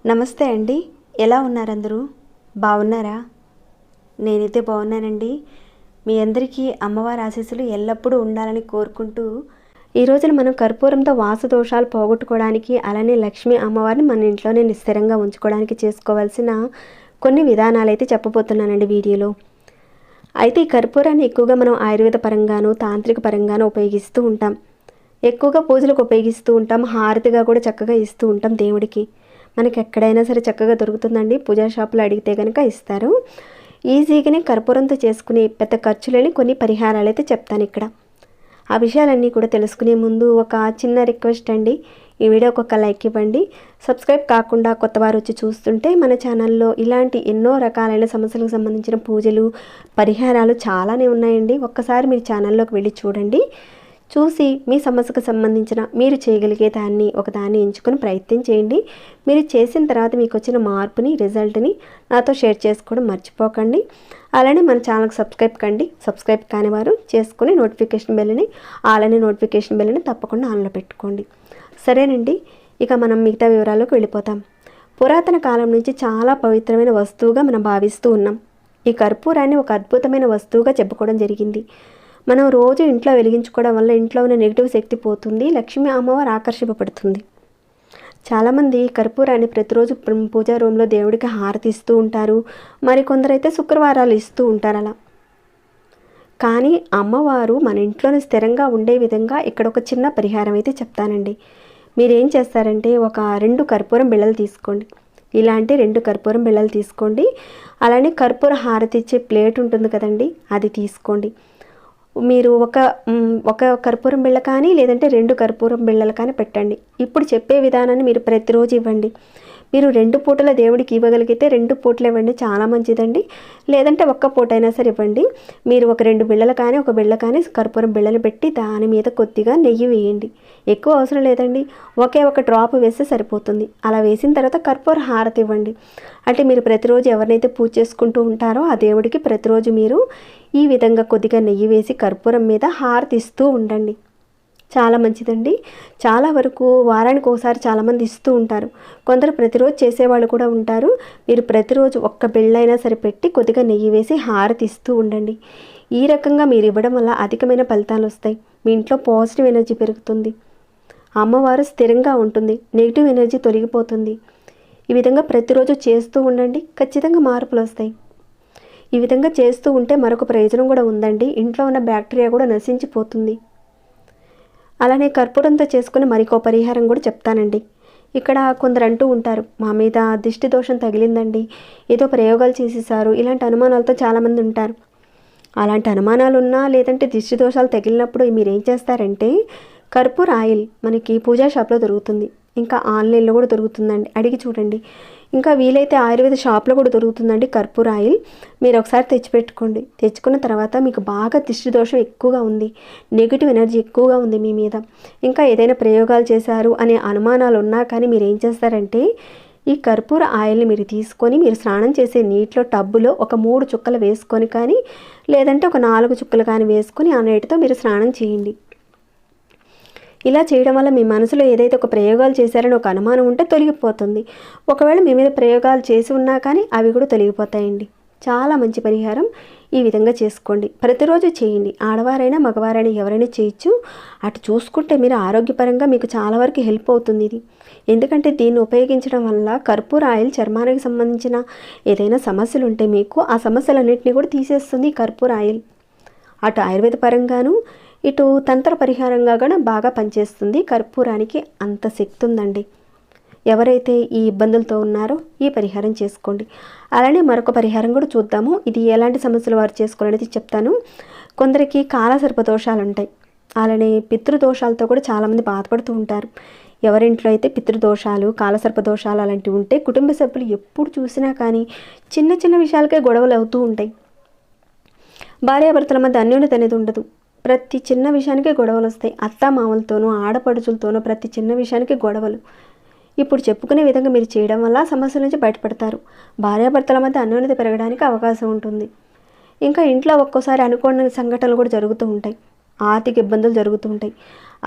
నమస్తే అండి, ఎలా ఉన్నారు అందరూ? బాగున్నారా? నేనైతే బాగున్నానండి. మీ అందరికీ అమ్మవారి ఆశీస్సులు ఎల్లప్పుడూ ఉండాలని కోరుకుంటూ ఈ రోజున మనం కర్పూరంతో వాస్తు దోషాలు పోగొట్టుకోవడానికి, అలానే లక్ష్మీ అమ్మవారిని మన ఇంట్లోనే స్థిరంగా ఉంచుకోవడానికి చేసుకోవాల్సిన కొన్ని విధానాలు అయితే చెప్పబోతున్నానండి వీడియోలో. అయితే ఈ కర్పూరాన్ని ఎక్కువగా మనం ఆయుర్వేద పరంగాను, తాంత్రిక పరంగాను ఉపయోగిస్తూ ఉంటాం. ఎక్కువగా పూజలకు ఉపయోగిస్తూ ఉంటాం, హారతిగా కూడా చక్కగా ఇస్తూ ఉంటాం దేవుడికి. మనకి ఎక్కడైనా సరే చక్కగా దొరుకుతుందండి. పూజా షాపులో అడిగితే కనుక ఇస్తారు. ఈజీగానే కర్పూరంతో చేసుకునే పెద్ద ఖర్చులని కొన్ని పరిహారాలు అయితే చెప్తాను ఇక్కడ. ఆ విషయాలన్నీ కూడా తెలుసుకునే ముందు ఒక చిన్న రిక్వెస్ట్ అండి, ఈ వీడియోకి ఒక లైక్ ఇవ్వండి. సబ్స్క్రైబ్ కాకుండా కొత్త వారు వచ్చి చూస్తుంటే మన ఛానల్లో ఇలాంటి ఎన్నో రకాలైన సమస్యలకు సంబంధించిన పూజలు, పరిహారాలు చాలానే ఉన్నాయండి. ఒక్కసారి మీరు ఛానల్లోకి వెళ్ళి చూడండి. చూసి మీ సమస్యకు సంబంధించిన మీరు చేయగలిగే ఒకదాన్ని ఎంచుకొని ప్రయత్నం చేయండి. మీరు చేసిన తర్వాత మీకు వచ్చిన మార్పుని, రిజల్ట్ని నాతో షేర్ చేసుకోవడం మర్చిపోకండి. అలానే మన ఛానల్కి సబ్స్క్రైబ్ కండి. సబ్స్క్రైబ్ కాని వారు చేసుకుని నోటిఫికేషన్ బెల్ని తప్పకుండా ఆన్లో పెట్టుకోండి. సరేనండి, ఇక మనం మిగతా వివరాల్లోకి వెళ్ళిపోతాం. పురాతన కాలం నుంచి చాలా పవిత్రమైన వస్తువుగా మనం భావిస్తూ ఉన్నాం. ఈ కర్పూరాన్ని ఒక అద్భుతమైన వస్తువుగా చెప్పుకోవడం జరిగింది. మనం రోజు ఇంట్లో వెలిగించుకోవడం వల్ల ఇంట్లో ఉన్న నెగిటివ్ శక్తి పోతుంది, లక్ష్మీ అమ్మవారు ఆకర్షింపబడుతుంది. చాలామంది కర్పూరాన్ని ప్రతిరోజు పూజా రూమ్లో దేవుడికి హారతి ఇస్తూ ఉంటారు. మరికొందరైతే శుక్రవారాలు ఇస్తూ ఉంటారు అలా. కానీ అమ్మవారు మన ఇంట్లోనే స్థిరంగా ఉండే విధంగా ఇక్కడ ఒక చిన్న పరిహారం అయితే చెప్తానండి. మీరేం చేస్తారంటే ఒక 2 కర్పూరం బిళ్ళలు తీసుకోండి. ఇలాంటి 2 కర్పూరం బిళ్ళలు తీసుకోండి. అలానే కర్పూర హారతి ఇచ్చే ప్లేట్ ఉంటుంది కదండి, అది తీసుకోండి. మీరు ఒక కర్పూరం బిళ్ళ కానీ లేదంటే 2 కర్పూరం బిళ్ళలు కానీ పెట్టండి. ఇప్పుడు చెప్పే విధానాన్ని మీరు ప్రతిరోజు ఇవ్వండి. మీరు 2 పూటల దేవుడికి ఇవ్వగలిగితే 2 పూటలు ఇవ్వండి, చాలా మంచిదండి. లేదంటే ఒక్క పూట అయినా సరే ఇవ్వండి. మీరు ఒక 2 బిళ్ళలు కానీ ఒక బిళ్ళ కానీ కర్పూరం బిళ్ళలు పెట్టి దాని మీద కొద్దిగా నెయ్యి వేయండి. ఎక్కువ అవసరం లేదండి, ఒకే ఒక డ్రాప్ వేస్తే సరిపోతుంది. అలా వేసిన తర్వాత కర్పూర హారతి ఇవ్వండి. అంటే మీరు ప్రతిరోజు ఎవరినైతే పూజ చేసుకుంటూ ఉంటారో ఆ దేవుడికి ప్రతిరోజు మీరు ఈ విధంగా కొద్దిగా నెయ్యి వేసి కర్పూరం మీద హారతి ఇస్తూ ఉండండి. చాలా మంచిదండి. చాలా వరకు వారానికి ఒకసారి చాలామంది ఇస్తూ ఉంటారు. కొందరు ప్రతిరోజు చేసేవాళ్ళు కూడా ఉంటారు. మీరు ప్రతిరోజు ఒక్క బిళ్ళైనా సరే పెట్టి కొద్దిగా నెయ్యి వేసి హారతి ఇస్తూ ఉండండి. ఈ రకంగా మీరు ఇవ్వడం వల్ల అధికమైన ఫలితాలు వస్తాయి. మీ ఇంట్లో పాజిటివ్ ఎనర్జీ పెరుగుతుంది, అమ్మవారు స్థిరంగా ఉంటుంది, నెగిటివ్ ఎనర్జీ తొలగిపోతుంది. ఈ విధంగా ప్రతిరోజు చేస్తూ ఉండండి, ఖచ్చితంగా మార్పులు వస్తాయి. ఈ విధంగా చేస్తూ ఉంటే మరొక ప్రయోజనం కూడా ఉందండి, ఇంట్లో ఉన్న బ్యాక్టీరియా కూడా నశించిపోతుంది. అలానే కర్పూరంతో చేసుకుని మరికో పరిహారం కూడా చెప్తానండి. ఇక్కడ కొందరు అంటూ ఉంటారు, మా మీద దిష్టి దోషం తగిలిందండి, ఏదో ప్రయోగాలు చేసేసారు, ఇలాంటి అనుమానాలతో చాలామంది ఉంటారు. అలాంటి అనుమానాలు ఉన్నా లేదంటే దిష్టి దోషాలు తగిలినప్పుడు మీరేం చేస్తారంటే కర్పూర ఆయిల్ మనకి పూజా షాప్లో దొరుకుతుంది, ఇంకా ఆన్లైన్లో కూడా దొరుకుతుందండి, అడిగి చూడండి. ఇంకా వీలైతే ఆయుర్వేద షాప్లో కూడా దొరుకుతుందండి కర్పూర ఆయిల్. మీరు ఒకసారి తెచ్చిపెట్టుకోండి. తెచ్చుకున్న తర్వాత మీకు బాగా దిష్టి దోషం ఎక్కువగా ఉంది, నెగిటివ్ ఎనర్జీ ఎక్కువగా ఉంది మీ మీద, ఇంకా ఏదైనా ప్రయోగాలు చేశారు అనే అనుమానాలు ఉన్నా కానీ మీరు ఏం చేస్తారంటే ఈ కర్పూర ఆయిల్ని మీరు తీసుకొని మీరు స్నానం చేసే నీటిలో టబ్బులో ఒక 3 చుక్కలు వేసుకొని కానీ లేదంటే ఒక 4 చుక్కలు కానీ వేసుకొని ఆ నీటితో మీరు స్నానం చేయండి. ఇలా చేయడం వల్ల మీ మనసులో ఏదైతే ఒక ప్రయోగాలు చేశారని ఒక అనుమానం ఉంటే తొలగిపోతుంది. ఒకవేళ మీ మీద ప్రయోగాలు చేసి ఉన్నా కానీ అవి కూడా తొలగిపోతాయండి. చాలా మంచి పరిహారం. ఈ విధంగా చేసుకోండి, ప్రతిరోజు చేయండి. ఆడవారైనా మగవారైనా ఎవరైనా చేయొచ్చు. అటు చూసుకుంటే మీరు ఆరోగ్యపరంగా మీకు చాలా వరకు హెల్ప్ అవుతుంది ఇది. ఎందుకంటే దీన్ని ఉపయోగించడం వల్ల కర్పూర ఆయిల్ చర్మానికి సంబంధించిన ఏదైనా సమస్యలు ఉంటే మీకు ఆ సమస్యలన్నింటినీ కూడా తీసేస్తుంది కర్పూర ఆయిల్. అటు ఆయుర్వేద పరంగాను ఇటు తంత్ర పరిహారంగా కూడా బాగా పనిచేస్తుంది. కర్పూరానికి అంత శక్తి ఉందండి. ఎవరైతే ఈ ఇబ్బందులతో ఉన్నారో ఈ పరిహారం చేసుకోండి. అలానే మరొక పరిహారం కూడా చూద్దాము. ఇది ఎలాంటి సమస్యలు వారు చేసుకోవాలనేది చెప్తాను. కొందరికి కాలసర్ప దోషాలు ఉంటాయి, అలానే పితృదోషాలతో కూడా చాలామంది బాధపడుతూ ఉంటారు. ఎవరింట్లో అయితే పితృదోషాలు, కాలసర్ప దోషాలు అలాంటివి ఉంటే కుటుంబ సభ్యులు ఎప్పుడు చూసినా కానీ చిన్న చిన్న విషయాలకే గొడవలు అవుతూ ఉంటాయి. భార్యాభర్తల మధ్య అన్యోన్యత అనేది ఉండదు. ప్రతి చిన్న విషయానికి గొడవలు వస్తాయి. అత్తామామలతోనూ ఆడపడుచులతోనూ ప్రతి చిన్న విషయానికి గొడవలు. ఇప్పుడు చెప్పుకునే విధంగా మీరు చేయడం వల్ల సమస్యల నుంచి బయటపడతారు. భార్యాభర్తల మధ్య అన్యోన్యత పెరగడానికి అవకాశం ఉంటుంది. ఇంకా ఇంట్లో ఒక్కోసారి అనుకోని సంఘటనలు కూడా జరుగుతూ ఉంటాయి, ఆర్థిక ఇబ్బందులు జరుగుతూ ఉంటాయి.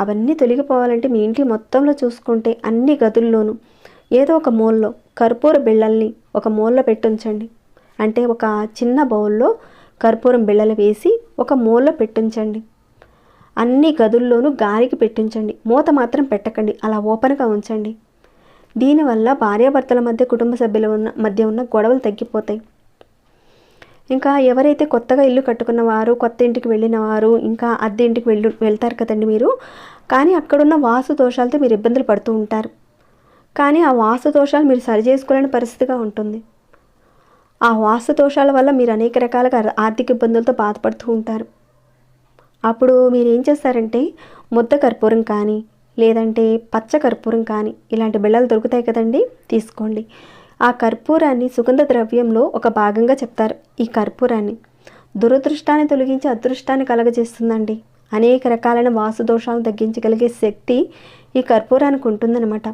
అవన్నీ తొలగిపోవాలంటే మీ ఇంటి మొత్తంలో చూసుకుంటే అన్ని గదుల్లోనూ ఏదో ఒక మూలలో కర్పూర బిళ్ళల్ని ఒక మూలలో పెట్టించండి. అంటే ఒక చిన్న బౌల్లో కర్పూరం బిళ్ళలు వేసి ఒక మూలలో పెట్టించండి. అన్ని గదుల్లోనూ గాలికి పెట్టించండి, మూత మాత్రం పెట్టకండి, అలా ఓపెన్గా ఉంచండి. దీనివల్ల భార్యాభర్తల మధ్య, కుటుంబ సభ్యుల మధ్య ఉన్న గొడవలు తగ్గిపోతాయి. ఇంకా ఎవరైతే కొత్తగా ఇల్లు కట్టుకున్న వారు, కొత్త ఇంటికి వెళ్ళిన వారు, ఇంకా అద్దె ఇంటికి వెళ్తారు కదండి మీరు, కానీ అక్కడున్న వాస్తు దోషాలతో మీరు ఇబ్బందులు పడుతూ ఉంటారు. కానీ ఆ వాస్తు దోషాలు మీరు సరిచేసుకోలేని పరిస్థితిగా ఉంటుంది. ఆ వాస్తు దోషాల వల్ల మీరు అనేక రకాలుగా ఆర్థిక ఇబ్బందులతో బాధపడుతూ ఉంటారు. అప్పుడు మీరు ఏం చేస్తారంటే ముద్ద కర్పూరం కానీ, లేదంటే పచ్చ కర్పూరం కానీ, ఇలాంటి బిళ్ళలు దొరుకుతాయి కదండి, తీసుకోండి. ఆ కర్పూరాన్ని సుగంధ ద్రవ్యంలో ఒక భాగంగా చెప్తారు. ఈ కర్పూరాన్ని దురదృష్టాన్ని తొలగించి అదృష్టాన్ని కలగజేస్తుందండి. అనేక రకాలైన వాస్తు దోషాలను తగ్గించగలిగే శక్తి ఈ కర్పూరానికి ఉంటుందన్నమాట.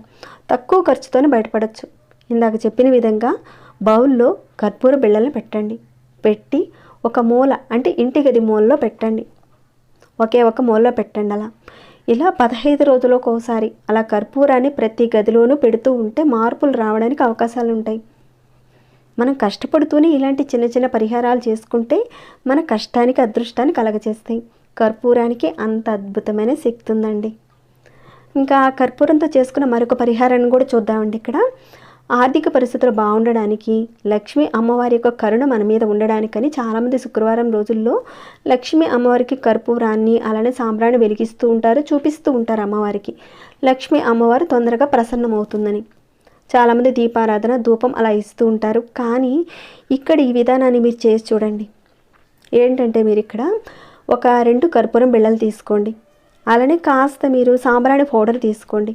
తక్కువ ఖర్చుతోనే బయటపడవచ్చు. ఇందాక చెప్పిన విధంగా బౌల్లో కర్పూర బిళ్ళలను పెట్టండి. పెట్టి ఒక మూల, అంటే ఇంటి గది మూలలో పెట్టండి. ఒకే ఒక మూలలో పెట్టండి. ఇలా 15 రోజులకు ఒకసారి అలా కర్పూరాన్ని ప్రతి గదిలోనూ పెడుతూ ఉంటే మార్పులు రావడానికి అవకాశాలు ఉంటాయి. మనం కష్టపడుతూనే ఇలాంటి చిన్న చిన్న పరిహారాలు చేసుకుంటే మన కష్టానికి అదృష్టాన్ని కలగజేస్తాయి. కర్పూరానికి అంత అద్భుతమైన శక్తి ఉందండి. ఇంకా కర్పూరంతో చేసుకున్న మరొక పరిహారాన్ని కూడా చూద్దామండి. ఇక్కడ ఆర్థిక పరిస్థితులు బాగుండడానికి, లక్ష్మీ అమ్మవారి యొక్క కరుణ మన మీద ఉండడానికని చాలామంది శుక్రవారం రోజుల్లో లక్ష్మీ అమ్మవారికి కర్పూరాన్ని అలానే సాంబ్రాన్ని వెలిగిస్తూ ఉంటారు, చూపిస్తూ ఉంటారు అమ్మవారికి. లక్ష్మీ అమ్మవారు తొందరగా ప్రసన్నమవుతుందని చాలామంది దీపారాధన, ధూపం అలా ఇస్తూ ఉంటారు. కానీ ఇక్కడ ఈ విధానాన్ని మీరు చేసి చూడండి. ఏంటంటే మీరు ఇక్కడ ఒక 2 కర్పూరం బిళ్ళలు తీసుకోండి. అలానే కాస్త మీరు సాంబ్రాణి పౌడర్ తీసుకోండి.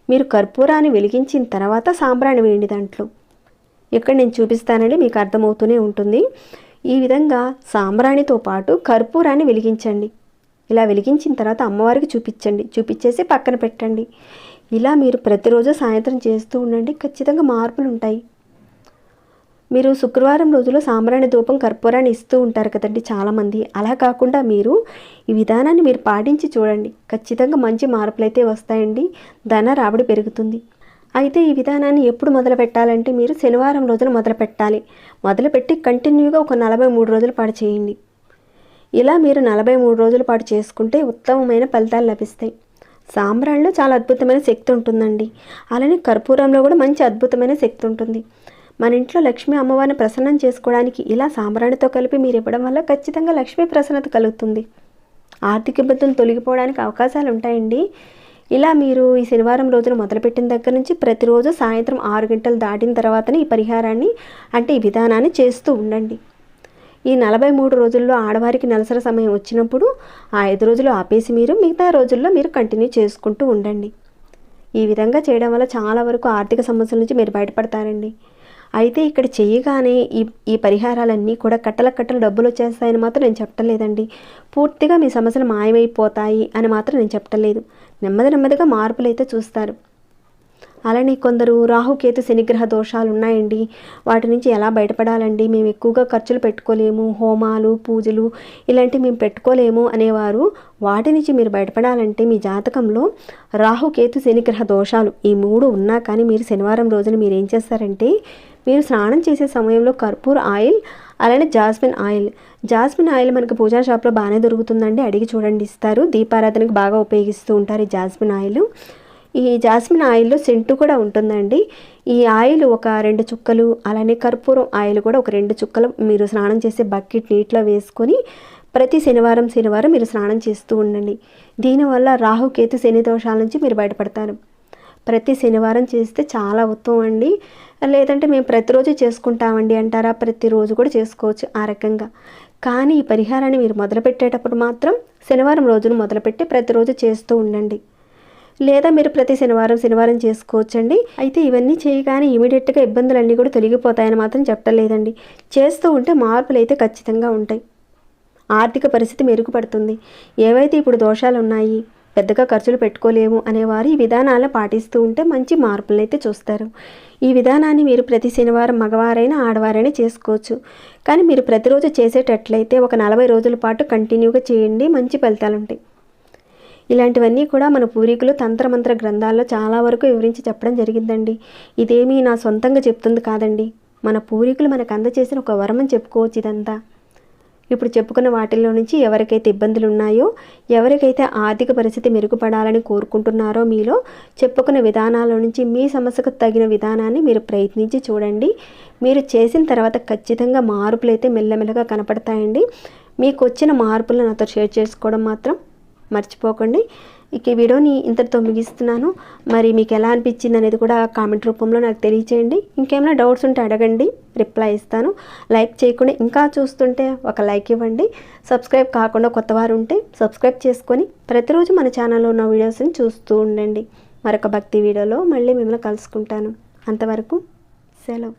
మీరు కర్పూరాన్ని వెలిగించిన తర్వాత సాంబ్రాణి వేయండి దాంట్లో. ఇక్కడ నేను చూపిస్తానండి, మీకు అర్థమవుతూనే ఉంటుంది. ఈ విధంగా సాంబ్రాణితో పాటు కర్పూరాన్ని వెలిగించండి. ఇలా వెలిగించిన తర్వాత అమ్మవారికి చూపించండి. చూపించేసి పక్కన పెట్టండి. ఇలా మీరు ప్రతిరోజు సాయంత్రం చేస్తూ ఉండండి. ఖచ్చితంగా మార్పులు ఉంటాయి. మీరు శుక్రవారం రోజులో సాంబ్రాణి ధూపం, కర్పూరాన్ని ఇస్తూ ఉంటారు కదండి చాలామంది. అలా కాకుండా మీరు ఈ విధానాన్ని మీరు పాటించి చూడండి. ఖచ్చితంగా మంచి మార్పులు అయితే వస్తాయండి. ధన రాబడి పెరుగుతుంది. అయితే ఈ విధానాన్ని ఎప్పుడు మొదలు పెట్టాలంటే మీరు శనివారం రోజున మొదలు పెట్టాలి. మొదలుపెట్టి కంటిన్యూగా ఒక 43 రోజుల పాటు చేయండి. ఇలా మీరు 43 రోజుల పాటు చేసుకుంటే ఉత్తమమైన ఫలితాలు లభిస్తాయి. సాంబ్రాణిలో చాలా అద్భుతమైన శక్తి ఉంటుందండి. అలానే కర్పూరంలో కూడా మంచి అద్భుతమైన శక్తి ఉంటుంది. మన ఇంట్లో లక్ష్మీ అమ్మవారిని ప్రసన్నం చేసుకోవడానికి ఇలా సాంబ్రాణితో కలిపి మీరు ఇవ్వడం వల్ల ఖచ్చితంగా లక్ష్మీ ప్రసన్నత కలుగుతుంది. ఆర్థిక ఇబ్బందులు తొలగిపోవడానికి అవకాశాలు ఉంటాయండి. ఇలా మీరు ఈ శనివారం రోజున మొదలుపెట్టిన దగ్గర నుంచి ప్రతిరోజు సాయంత్రం 6 గంటలు దాటిన తర్వాతనే ఈ పరిహారాన్ని, అంటే ఈ విధానాన్ని చేస్తూ ఉండండి. ఈ 43 రోజుల్లో ఆడవారికి నెలసరి సమయం వచ్చినప్పుడు ఆ 5 రోజులు ఆపేసి మీరు మిగతా రోజుల్లో మీరు కంటిన్యూ చేసుకుంటూ ఉండండి. ఈ విధంగా చేయడం వల్ల చాలా వరకు ఆర్థిక సమస్యల నుంచి మీరు బయటపడతారండి. అయితే ఇక్కడ చేయగానే ఈ పరిహారాలన్నీ కూడా కట్టలు డబ్బులు వచ్చేస్తాయని మాత్రం నేను చెప్పలేదండి. పూర్తిగా మీ సమస్యలు మాయమైపోతాయి అని మాత్రం నేను చెప్పలేదు. నెమ్మదిగా మార్పులు అయితే చూస్తారు. అలానే కొందరు రాహుకేతు శనిగ్రహ దోషాలు ఉన్నాయండి, వాటి నుంచి ఎలా బయటపడాలండి, మేము ఎక్కువగా ఖర్చులు పెట్టుకోలేము, హోమాలు, పూజలు ఇలాంటివి మేము పెట్టుకోలేము అనేవారు, వాటి నుంచి మీరు బయటపడాలంటే మీ జాతకంలో రాహుకేతు శనిగ్రహ దోషాలు ఈ 3 ఉన్నా కానీ మీరు శనివారం రోజున మీరు ఏం చేస్తారంటే, మీరు స్నానం చేసే సమయంలో కర్పూర ఆయిల్, అలానే జాస్మిన్ ఆయిల్ మనకు పూజా షాప్లో బాగానే దొరుకుతుందండి, అడిగి చూడండి, ఇస్తారు. దీపారాధనకు బాగా ఉపయోగిస్తూ ఉంటారు ఈ జాస్మిన్ ఆయిల్. ఈ జాస్మిన్ ఆయిల్లో సెంటు కూడా ఉంటుందండి. ఈ ఆయిల్ ఒక 2 చుక్కలు, అలానే కర్పూరం ఆయిల్ కూడా ఒక 2 చుక్కలు మీరు స్నానం చేసే బకెట్ నీటిలో వేసుకొని ప్రతి శనివారం మీరు స్నానం చేస్తూ ఉండండి. దీనివల్ల రాహుకేతు శని దోషాల నుంచి మీరు బయటపడతారు. ప్రతి శనివారం చేస్తే చాలా ఉత్తమం అండి. లేదంటే మేము ప్రతిరోజు చేసుకుంటామండి అంటారా, ప్రతిరోజు కూడా చేసుకోవచ్చు ఆ రకంగా. కానీ ఈ పరిహారాన్ని మీరు మొదలుపెట్టేటప్పుడు మాత్రం శనివారం రోజును మొదలుపెట్టి ప్రతిరోజు చేస్తూ ఉండండి. లేదా మీరు ప్రతి శనివారం చేసుకోవచ్చండి. అయితే ఇవన్నీ చేయగానే ఇమీడియట్గా ఇబ్బందులన్నీ కూడా తొలగిపోతాయని మాత్రం చెప్పలేదండి. చేస్తూ ఉంటే మార్పులు అయితే ఖచ్చితంగా ఉంటాయి. ఆర్థిక పరిస్థితి మెరుగుపడుతుంది. ఏవైతే ఇప్పుడు దోషాలు ఉన్నాయి పెద్దగా ఖర్చులు పెట్టుకోలేము అనేవారు ఈ విధానాలు పాటిస్తూ ఉంటే మంచి మార్పులను అయితే చూస్తారు. ఈ విధానాన్ని మీరు ప్రతి శనివారం మగవారైనా ఆడవారైనా చేసుకోవచ్చు. కానీ మీరు ప్రతిరోజు చేసేటట్లయితే ఒక 40 రోజుల పాటు కంటిన్యూగా చేయండి, మంచి ఫలితాలు ఉంటాయి. ఇలాంటివన్నీ కూడా మన పూర్వీకులు తంత్రమంత్ర గ్రంథాల్లో చాలా వరకు వివరించి చెప్పడం జరిగిందండి. ఇదేమీ నా సొంతంగా చెప్తుంది కాదండి, మన పూర్వీకులు మనకు అందచేసిన ఒక వరమని చెప్పుకోవచ్చు ఇదంతా. ఇప్పుడు చెప్పుకున్న వాటిల్లో నుంచి ఎవరికైతే ఇబ్బందులు ఉన్నాయో, ఎవరికైతే ఆర్థిక పరిస్థితి మెరుగుపడాలని కోరుకుంటున్నారో, మీలో చెప్పుకున్న విధానాల నుంచి మీ సమస్యకు తగిన విధానాన్ని మీరు ప్రయత్నించి చూడండి. మీరు చేసిన తర్వాత ఖచ్చితంగా మార్పులు అయితే మెల్లమెల్లగా కనపడతాయండి. మీకు వచ్చిన మార్పులను నాతో షేర్ చేసుకోవడం మాత్రం మర్చిపోకండి. ఇక ఈ వీడియోని ఇంతటితో ముగిస్తున్నాను. మరి మీకు ఎలా అనిపించింది అనేది కూడా కామెంట్ రూపంలో నాకు తెలియచేయండి. ఇంకేమైనా డౌట్స్ ఉంటే అడగండి, రిప్లై ఇస్తాను. లైక్ చేయకుండా ఇంకా చూస్తుంటే ఒక లైక్ ఇవ్వండి. సబ్స్క్రైబ్ కాకుండా కొత్తవారు ఉంటే సబ్స్క్రైబ్ చేసుకొని ప్రతిరోజు మన ఛానల్లో ఉన్న వీడియోస్ని చూస్తూ ఉండండి. మరొక భక్తి వీడియోలో మళ్ళీ మిమ్మల్ని కలుసుకుంటాను. అంతవరకు సెలవు.